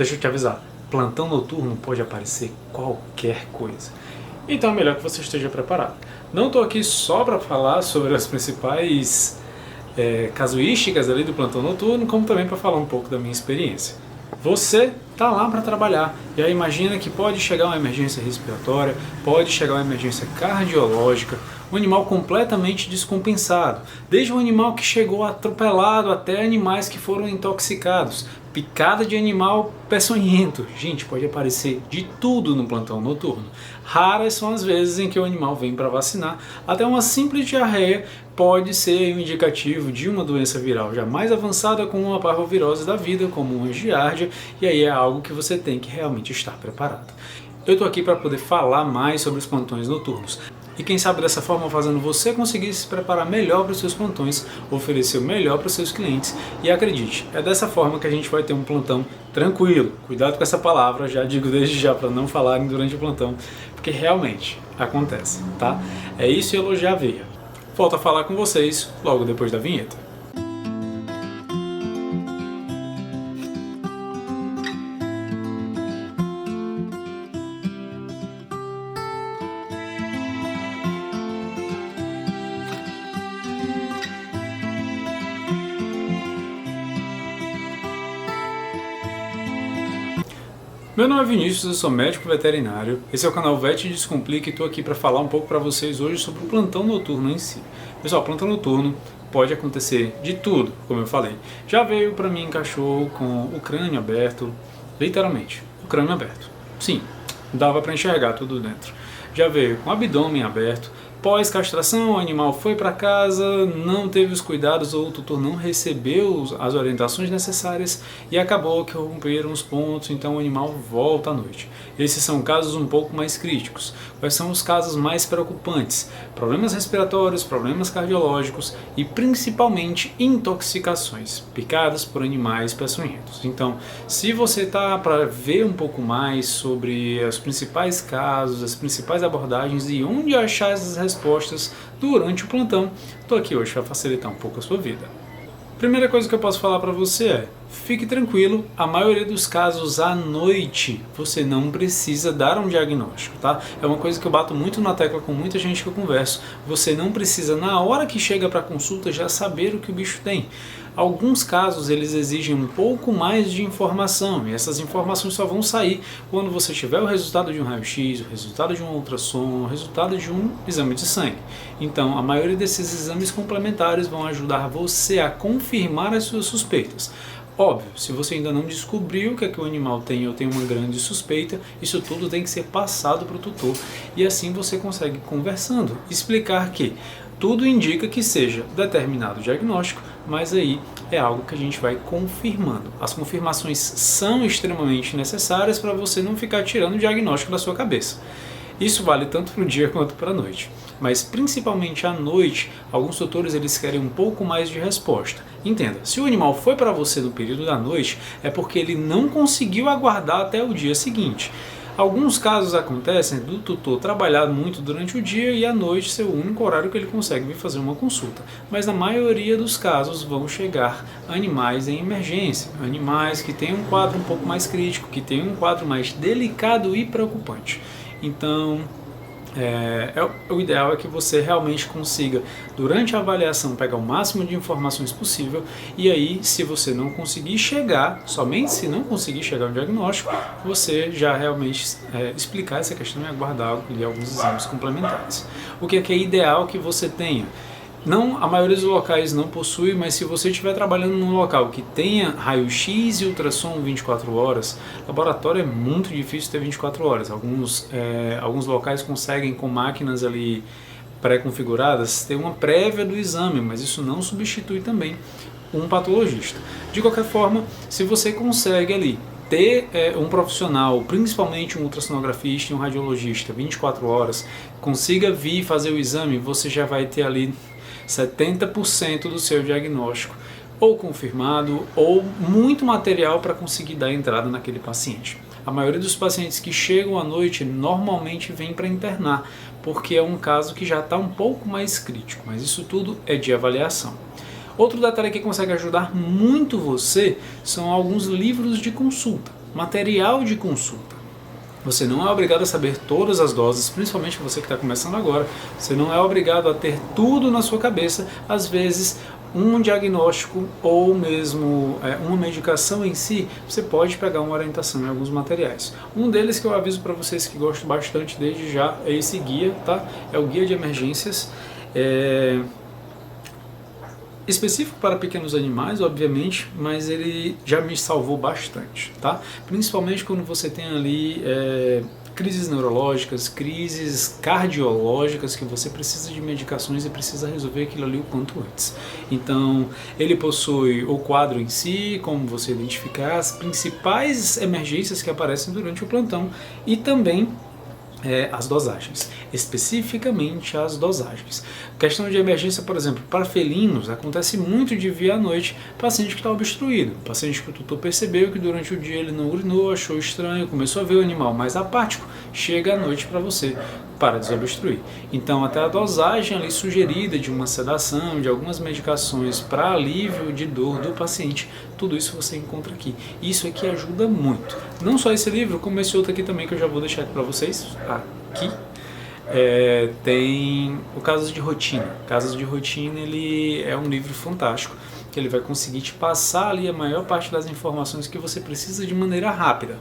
Deixa eu te avisar, plantão noturno pode aparecer qualquer coisa. Então é melhor que você esteja preparado. Não estou aqui só para falar sobre as principais casuísticas ali do plantão noturno, como também para falar um pouco da minha experiência. Você está lá para trabalhar, e aí imagina que pode chegar uma emergência respiratória, pode chegar uma emergência cardiológica, um animal completamente descompensado, desde um animal que chegou atropelado até animais que foram intoxicados, picada de animal peçonhento. Gente, pode aparecer de tudo no plantão noturno. Raras são as vezes em que o animal vem para vacinar. Até uma simples diarreia pode ser um indicativo de uma doença viral já mais avançada, como uma parvovirose da vida, como uma giardia, e aí é algo que você tem que realmente estar preparado. Eu estou aqui para poder falar mais sobre os plantões noturnos. E quem sabe dessa forma fazendo você conseguir se preparar melhor para os seus plantões, oferecer o melhor para os seus clientes. E acredite, é dessa forma que a gente vai ter um plantão tranquilo. Cuidado com essa palavra, já digo desde já para não falarem durante o plantão, porque realmente acontece, tá? É isso e elogiar a veia. Volto a falar com vocês logo depois da vinheta. Meu nome é Vinícius, eu sou médico veterinário, esse é o canal Vet Descomplica e estou aqui para falar um pouco para vocês hoje sobre o plantão noturno em si. Pessoal, plantão noturno pode acontecer de tudo, como eu falei. Já veio para mim cachorro com o crânio aberto, literalmente, o crânio aberto. Sim, dava para enxergar tudo dentro. Já veio com o abdômen aberto. Pós-castração, o animal foi para casa, não teve os cuidados ou o tutor não recebeu as orientações necessárias e acabou que romperam os pontos, então o animal volta à noite. Esses são casos um pouco mais críticos. Quais são os casos mais preocupantes? Problemas respiratórios, problemas cardiológicos e principalmente intoxicações, picadas por animais peçonhentos. Então, se você está para ver um pouco mais sobre os principais casos, as principais abordagens e onde achar essas respostas durante o plantão, estou aqui hoje para facilitar um pouco a sua vida. Primeira coisa que eu posso falar para você é: fique tranquilo, a maioria dos casos à noite você não precisa dar um diagnóstico, tá? É uma coisa que eu bato muito na tecla com muita gente que eu converso. Você não precisa, na hora que chega para a consulta, já saber o que o bicho tem. Alguns casos eles exigem um pouco mais de informação e essas informações só vão sair quando você tiver o resultado de um raio-x, o resultado de um ultrassom, o resultado de um exame de sangue. Então, a maioria desses exames complementares vão ajudar você a confirmar as suas suspeitas. Óbvio, se você ainda não descobriu o que é que o animal tem ou tem uma grande suspeita, isso tudo tem que ser passado para o tutor e assim você consegue, conversando, explicar que tudo indica que seja determinado diagnóstico, mas aí é algo que a gente vai confirmando. As confirmações são extremamente necessárias para você não ficar tirando o diagnóstico da sua cabeça. Isso vale tanto para o dia quanto para a noite. Mas principalmente à noite, alguns tutores eles querem um pouco mais de resposta. Entenda, se o animal foi para você no período da noite, é porque ele não conseguiu aguardar até o dia seguinte. Alguns casos acontecem do tutor trabalhar muito durante o dia e à noite ser o único horário que ele consegue vir fazer uma consulta. Mas na maioria dos casos vão chegar animais em emergência, animais que têm um quadro um pouco mais crítico, que têm um quadro mais delicado e preocupante. Então, o ideal é que você realmente consiga, durante a avaliação, pegar o máximo de informações possível e aí, se você não conseguir chegar, somente se não conseguir chegar ao diagnóstico, você já realmente explicar essa questão e aguardar alguns exames complementares. O que é ideal que você tenha? Não, a maioria dos locais não possui, mas se você estiver trabalhando num local que tenha raio-x e ultrassom 24 horas, laboratório é muito difícil ter 24 horas. Alguns locais conseguem, com máquinas ali pré-configuradas, ter uma prévia do exame, mas isso não substitui também um patologista. De qualquer forma, se você consegue ali ter um profissional, principalmente um ultrassonografista e um radiologista, 24 horas, consiga vir fazer o exame, você já vai ter ali 70% do seu diagnóstico ou confirmado ou muito material para conseguir dar entrada naquele paciente. A maioria dos pacientes que chegam à noite normalmente vem para internar, porque é um caso que já está um pouco mais crítico, mas isso tudo é de avaliação. Outro detalhe que consegue ajudar muito você são alguns livros de consulta. material de consulta. Você não é obrigado a saber todas as doses, principalmente você que está começando agora. Você não é obrigado a ter tudo na sua cabeça. Às vezes, um diagnóstico ou mesmo uma medicação em si, você pode pegar uma orientação em alguns materiais. Um deles que eu aviso para vocês que gosto bastante desde já é esse guia, tá? É o guia de emergências. Específico para pequenos animais, obviamente, mas ele já me salvou bastante, tá? Principalmente quando você tem ali crises neurológicas, crises cardiológicas, que você precisa de medicações e precisa resolver aquilo ali o quanto antes. Então, ele possui o quadro em si, como você identificar as principais emergências que aparecem durante o plantão e também as dosagens, especificamente as dosagens. Questão de emergência, por exemplo, para felinos, acontece muito de vir à noite paciente que está obstruído, paciente que o tutor percebeu que durante o dia ele não urinou, achou estranho, começou a ver o animal mais apático, chega à noite para você, para desobstruir. Então até a dosagem ali sugerida de uma sedação, de algumas medicações para alívio de dor do paciente, tudo isso você encontra aqui. Isso aqui ajuda muito. Não só esse livro, como esse outro aqui também que eu já vou deixar aqui para vocês. Aqui tem o Casos de Rotina. Casos de Rotina, ele é um livro fantástico, que ele vai conseguir te passar ali a maior parte das informações que você precisa de maneira rápida.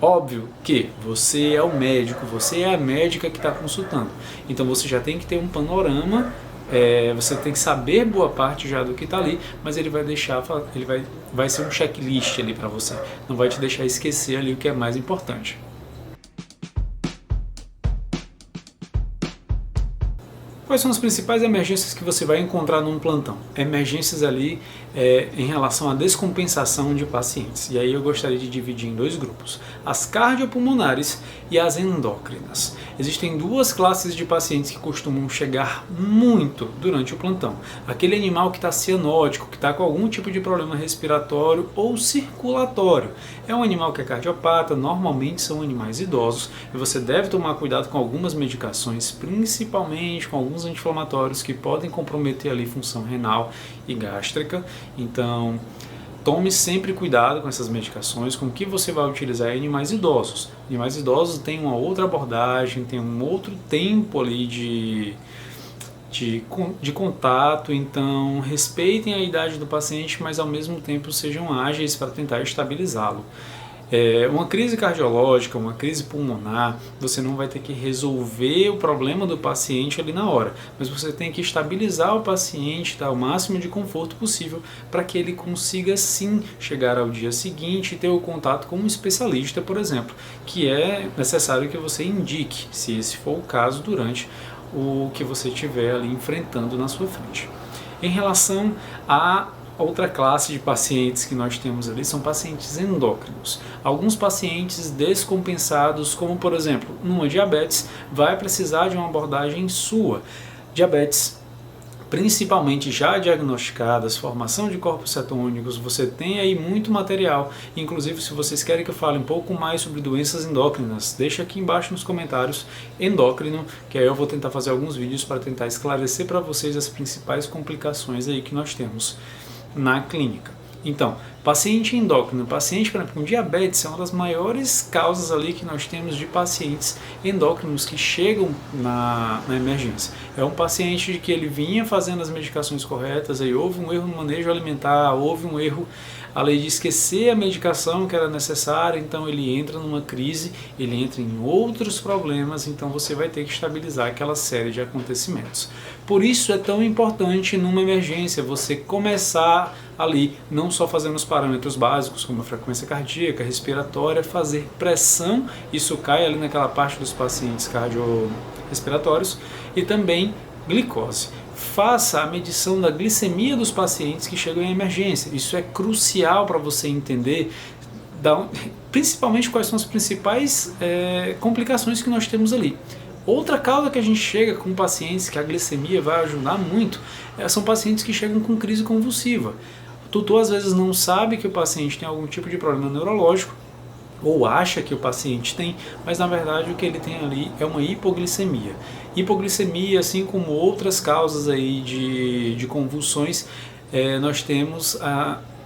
Óbvio que você é o médico, você é a médica que está consultando, então você já tem que ter um panorama, você tem que saber boa parte já do que está ali, mas ele vai deixar, vai ser um checklist ali para você, não vai te deixar esquecer ali o que é mais importante. Quais são as principais emergências que você vai encontrar num plantão? Emergências ali em relação à descompensação de pacientes. E aí eu gostaria de dividir em dois grupos: as cardiopulmonares e as endócrinas. Existem duas classes de pacientes que costumam chegar muito durante o plantão. Aquele animal que está cianótico, que está com algum tipo de problema respiratório ou circulatório. É um animal que é cardiopata, normalmente são animais idosos, e você deve tomar cuidado com algumas medicações, principalmente com alguns anti-inflamatórios que podem comprometer ali função renal e gástrica. Então, tome sempre cuidado com essas medicações, com o que você vai utilizar em animais idosos. Animais idosos têm uma outra abordagem, tem um outro tempo ali de contato, então respeitem a idade do paciente, mas ao mesmo tempo sejam ágeis para tentar estabilizá-lo. Uma crise cardiológica, uma crise pulmonar, você não vai ter que resolver o problema do paciente ali na hora, mas você tem que estabilizar o paciente, dar o máximo de conforto possível para que ele consiga sim chegar ao dia seguinte e ter o contato com um especialista, por exemplo, que é necessário que você indique, se esse for o caso, durante o que você estiver ali enfrentando na sua frente. Em relação a outra classe de pacientes que nós temos ali, são pacientes endócrinos. Alguns pacientes descompensados, como por exemplo, numa diabetes, vai precisar de uma abordagem sua. Diabetes, principalmente já diagnosticadas, formação de corpos cetônicos, você tem aí muito material. Inclusive, se vocês querem que eu fale um pouco mais sobre doenças endócrinas, deixa aqui embaixo nos comentários endócrino, que aí eu vou tentar fazer alguns vídeos para tentar esclarecer para vocês as principais complicações aí que nós temos na clínica. Então, paciente endócrino, paciente com diabetes é uma das maiores causas ali que nós temos de pacientes endócrinos que chegam na emergência. É um paciente que ele vinha fazendo as medicações corretas, aí houve um erro no manejo alimentar, houve um erro além de esquecer a medicação que era necessária, então ele entra numa crise, ele entra em outros problemas, então você vai ter que estabilizar aquela série de acontecimentos. Por isso é tão importante numa emergência você começar ali, não só fazendo os parâmetros básicos, como a frequência cardíaca, respiratória, fazer pressão, isso cai ali naquela parte dos pacientes cardiorrespiratórios, e também glicose. Faça a medição da glicemia dos pacientes que chegam em emergência. Isso é crucial para você entender principalmente quais são as principais complicações que nós temos ali. Outra causa que a gente chega com pacientes que a glicemia vai ajudar muito são pacientes que chegam com crise convulsiva. O tutor às vezes não sabe que o paciente tem algum tipo de problema neurológico, ou acha que o paciente tem, mas na verdade o que ele tem ali é uma hipoglicemia. Hipoglicemia, assim como outras causas aí de convulsões, nós temos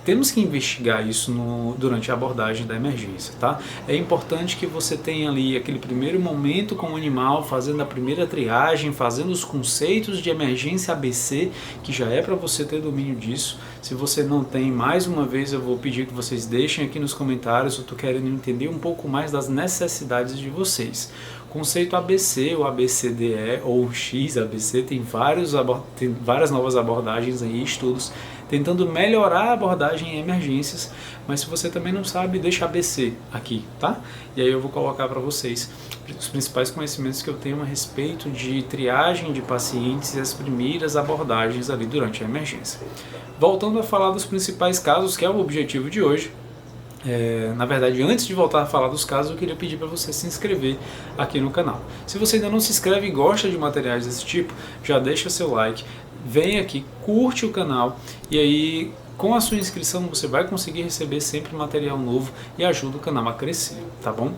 temos que investigar isso durante a abordagem da emergência, tá? É importante que você tenha ali aquele primeiro momento com o animal, fazendo a primeira triagem, fazendo os conceitos de emergência ABC, que já é para você ter domínio disso. Se você não tem, mais uma vez eu vou pedir que vocês deixem aqui nos comentários, eu estou querendo entender um pouco mais das necessidades de vocês. Conceito ABC, ou ABCDE, ou XABC, tem várias novas abordagens aí, estudos, tentando melhorar a abordagem em emergências, mas se você também não sabe, deixa ABC aqui, tá? E aí eu vou colocar para vocês os principais conhecimentos que eu tenho a respeito de triagem de pacientes e as primeiras abordagens ali durante a emergência. Voltando a falar dos principais casos, que é o objetivo de hoje, na verdade, antes de voltar a falar dos casos, eu queria pedir para você se inscrever aqui no canal. Se você ainda não se inscreve e gosta de materiais desse tipo, já deixa seu like, vem aqui, curte o canal e aí com a sua inscrição você vai conseguir receber sempre material novo e ajuda o canal a crescer, tá bom?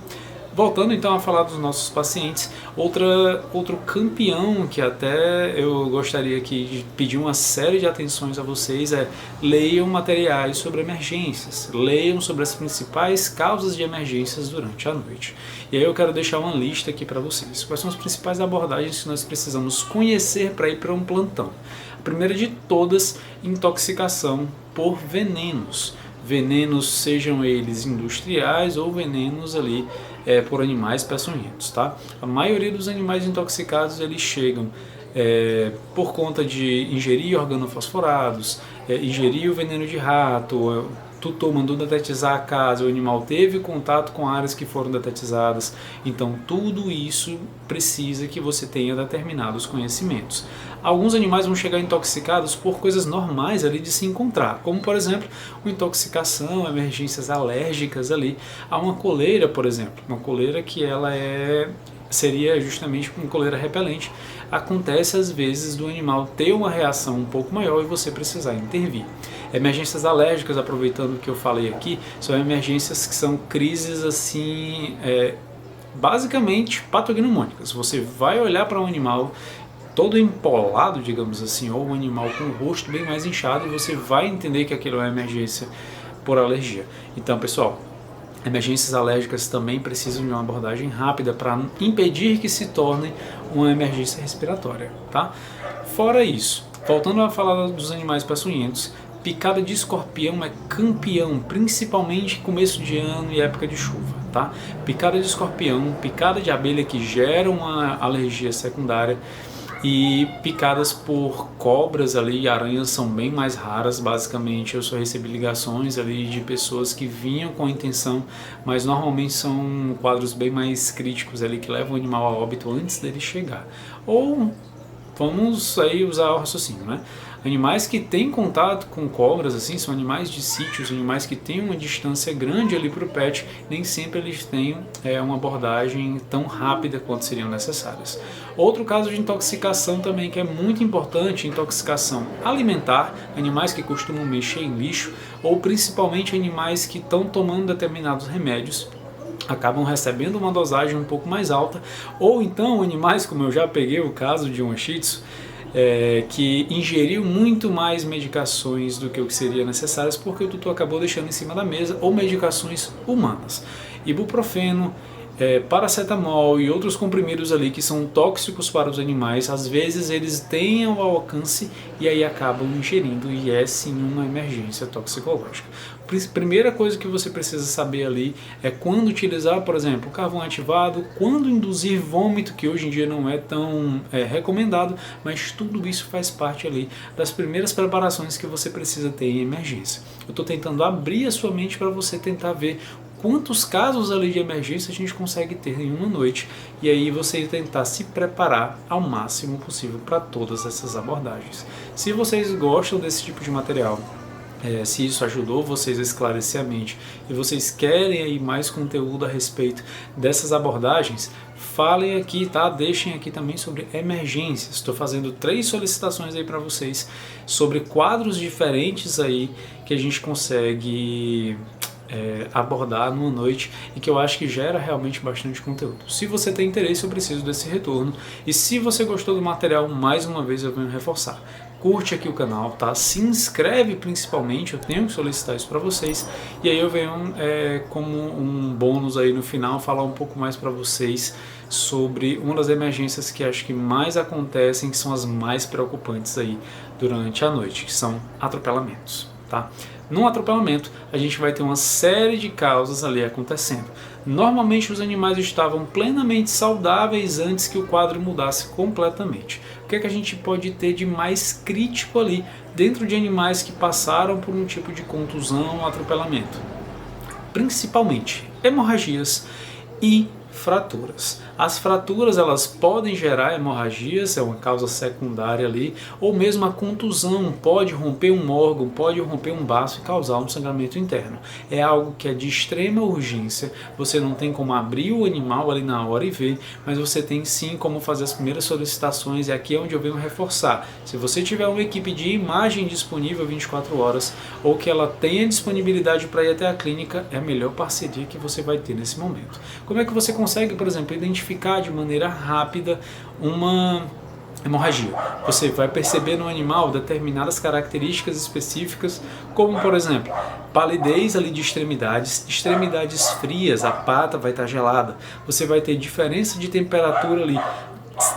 Voltando então a falar dos nossos pacientes, outro campeão que até eu gostaria aqui de pedir uma série de atenções a vocês é: leiam materiais sobre emergências, leiam sobre as principais causas de emergências durante a noite. E aí eu quero deixar uma lista aqui para vocês. Quais são as principais abordagens que nós precisamos conhecer para ir para um plantão? A primeira de todas, intoxicação por venenos. Venenos, sejam eles industriais ou venenos ali por animais peçonhentos, tá? A maioria dos animais intoxicados eles chegam por conta de ingerir organofosforados, ingerir o veneno de rato, o tutor mandou detetizar a casa, o animal teve contato com áreas que foram detetizadas, então tudo isso precisa que você tenha determinados conhecimentos. Alguns animais vão chegar intoxicados por coisas normais ali de se encontrar, como por exemplo, uma intoxicação, emergências alérgicas ali a uma coleira, por exemplo, uma coleira que ela seria justamente uma coleira repelente. Acontece às vezes do animal ter uma reação um pouco maior e você precisar intervir. Emergências alérgicas, aproveitando o que eu falei aqui, são emergências que são crises assim, basicamente patognomônicas. Você vai olhar para um animal todo empolado, digamos assim, ou um animal com o rosto bem mais inchado e você vai entender que aquilo é uma emergência por alergia. Então, pessoal, emergências alérgicas também precisam de uma abordagem rápida para impedir que se torne uma emergência respiratória, tá? Fora isso, voltando a falar dos animais peçonhentos, picada de escorpião é campeão, principalmente começo de ano e época de chuva, tá? Picada de escorpião, picada de abelha que gera uma alergia secundária, e picadas por cobras ali e aranhas são bem mais raras. Basicamente eu só recebi ligações ali de pessoas que vinham com a intenção, mas normalmente são quadros bem mais críticos ali que levam o animal a óbito antes dele chegar. Ou vamos aí usar o raciocínio, né? Animais que têm contato com cobras assim são animais de sítios, animais que têm uma distância grande ali para o pet, nem sempre eles têm uma abordagem tão rápida quanto seriam necessárias. Outro caso de intoxicação também que é muito importante, intoxicação alimentar, animais que costumam mexer em lixo, ou principalmente animais que estão tomando determinados remédios, acabam recebendo uma dosagem um pouco mais alta, ou então animais, como eu já peguei o caso de um Shih Tzu, que ingeriu muito mais medicações do que o que seria necessárias porque o tutor acabou deixando em cima da mesa, ou medicações humanas, ibuprofeno, paracetamol e outros comprimidos ali que são tóxicos para os animais. Às vezes eles têm ao alcance e aí acabam ingerindo, e é sim uma emergência toxicológica. Primeira coisa que você precisa saber ali é quando utilizar, por exemplo, carvão ativado, quando induzir vômito, que hoje em dia não é tão recomendado, mas tudo isso faz parte ali das primeiras preparações que você precisa ter em emergência. Eu estou tentando abrir a sua mente para você tentar ver quantos casos ali de emergência a gente consegue ter em uma noite, e aí você tentar se preparar ao máximo possível para todas essas abordagens. Se vocês gostam desse tipo de material, se isso ajudou vocês a esclarecer a mente e vocês querem aí mais conteúdo a respeito dessas abordagens, falem aqui, tá? Deixem aqui também sobre emergências. Estou fazendo 3 solicitações aí para vocês sobre quadros diferentes aí que a gente consegue abordar numa noite e que eu acho que gera realmente bastante conteúdo. Se você tem interesse, eu preciso desse retorno, e se você gostou do material, mais uma vez eu venho reforçar: curte aqui o canal, tá? Se inscreve principalmente, eu tenho que solicitar isso para vocês, e aí eu venho como um bônus aí no final falar um pouco mais para vocês sobre uma das emergências que acho que mais acontecem, que são as mais preocupantes aí durante a noite, que são atropelamentos, tá? Num atropelamento, a gente vai ter uma série de causas ali acontecendo. Normalmente os animais estavam plenamente saudáveis antes que o quadro mudasse completamente. O que é que a gente pode ter de mais crítico ali dentro de animais que passaram por um tipo de contusão ou atropelamento? Principalmente hemorragias e fraturas. As fraturas, elas podem gerar hemorragias, é uma causa secundária ali, ou mesmo a contusão pode romper um órgão, pode romper um baço e causar um sangramento interno. É algo que é de extrema urgência, você não tem como abrir o animal ali na hora e ver, mas você tem sim como fazer as primeiras solicitações, e aqui é onde eu venho reforçar. Se você tiver uma equipe de imagem disponível 24 horas, ou que ela tenha disponibilidade para ir até a clínica, é a melhor parceria que você vai ter nesse momento. Como é que você consegue, por exemplo, identificar de maneira rápida uma hemorragia? Você vai perceber no animal determinadas características específicas, como por exemplo, palidez ali de extremidades, extremidades frias, a pata vai estar gelada, você vai ter diferença de temperatura ali,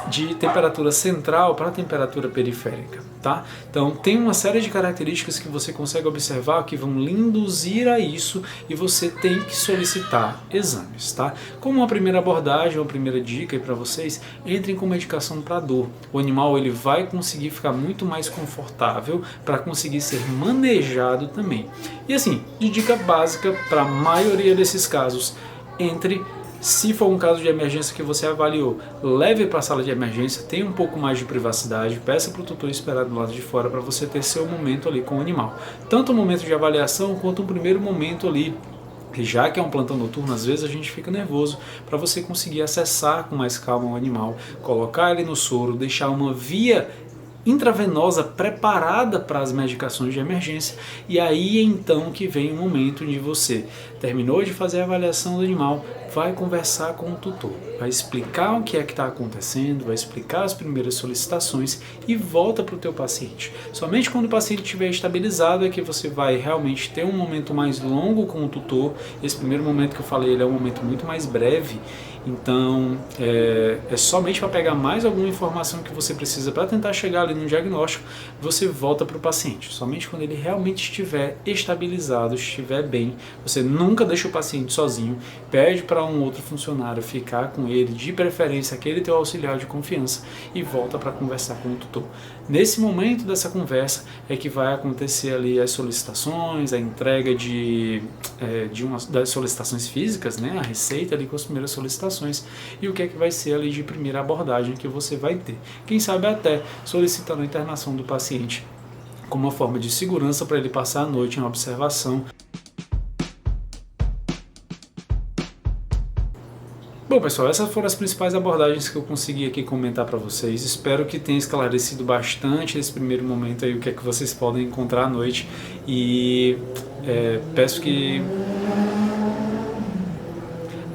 de temperatura central para a temperatura periférica, tá? Então tem uma série de características que você consegue observar que vão lhe induzir a isso, e você tem que solicitar exames, tá? Como uma primeira abordagem, uma primeira dica para vocês, entrem com medicação para dor. O animal ele vai conseguir ficar muito mais confortável para conseguir ser manejado também. E assim, de dica básica para a maioria desses casos, se for um caso de emergência que você avaliou, leve para a sala de emergência, tenha um pouco mais de privacidade, peça para o tutor esperar do lado de fora para você ter seu momento ali com o animal. Tanto o momento de avaliação quanto o primeiro momento ali, que já que é um plantão noturno, às vezes a gente fica nervoso, para você conseguir acessar com mais calma o animal, colocar ele no soro, deixar uma via intravenosa preparada para as medicações de emergência, e aí então que vem o momento de você terminou de fazer a avaliação do animal, vai conversar com o tutor, vai explicar o que é que está acontecendo, vai explicar as primeiras solicitações e volta para o teu paciente. Somente quando o paciente estiver estabilizado é que você vai realmente ter um momento mais longo com o tutor. Esse primeiro momento que eu falei, ele é um momento muito mais breve, então é somente para pegar mais alguma informação que você precisa para tentar chegar ali no diagnóstico, você volta para o paciente. Somente quando ele realmente estiver estabilizado, estiver bem, você nunca deixa o paciente sozinho, pede para um outro funcionário ficar com ele, de preferência aquele teu auxiliar de confiança, e volta para conversar com o tutor. Nesse momento dessa conversa é que vai acontecer ali as solicitações, a entrega das solicitações físicas, né, a receita ali com as primeiras solicitações, e o que é que vai ser ali de primeira abordagem que você vai ter. Quem sabe até solicitando a internação do paciente como uma forma de segurança para ele passar a noite em observação. Bom pessoal, essas foram as principais abordagens que eu consegui aqui comentar para vocês. Espero que tenha esclarecido bastante nesse primeiro momento aí o que é que vocês podem encontrar à noite, e peço que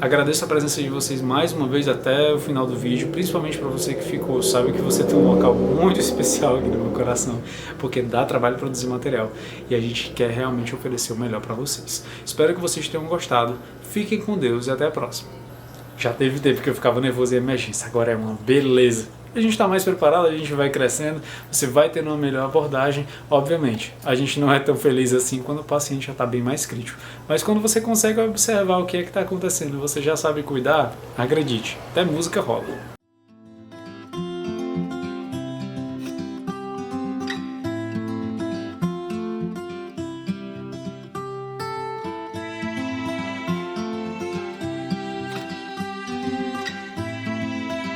agradeço a presença de vocês mais uma vez até o final do vídeo, principalmente para você que ficou, sabe que você tem um local muito especial aqui no meu coração, porque dá trabalho produzir material e a gente quer realmente oferecer o melhor para vocês. Espero que vocês tenham gostado, fiquem com Deus e até a próxima. Já teve tempo que eu ficava nervoso em emergência, agora é uma beleza. A gente está mais preparado, a gente vai crescendo, você vai tendo uma melhor abordagem. Obviamente, a gente não é tão feliz assim quando o paciente já está bem mais crítico. Mas quando você consegue observar o que é que está acontecendo e você já sabe cuidar, acredite, até música rola.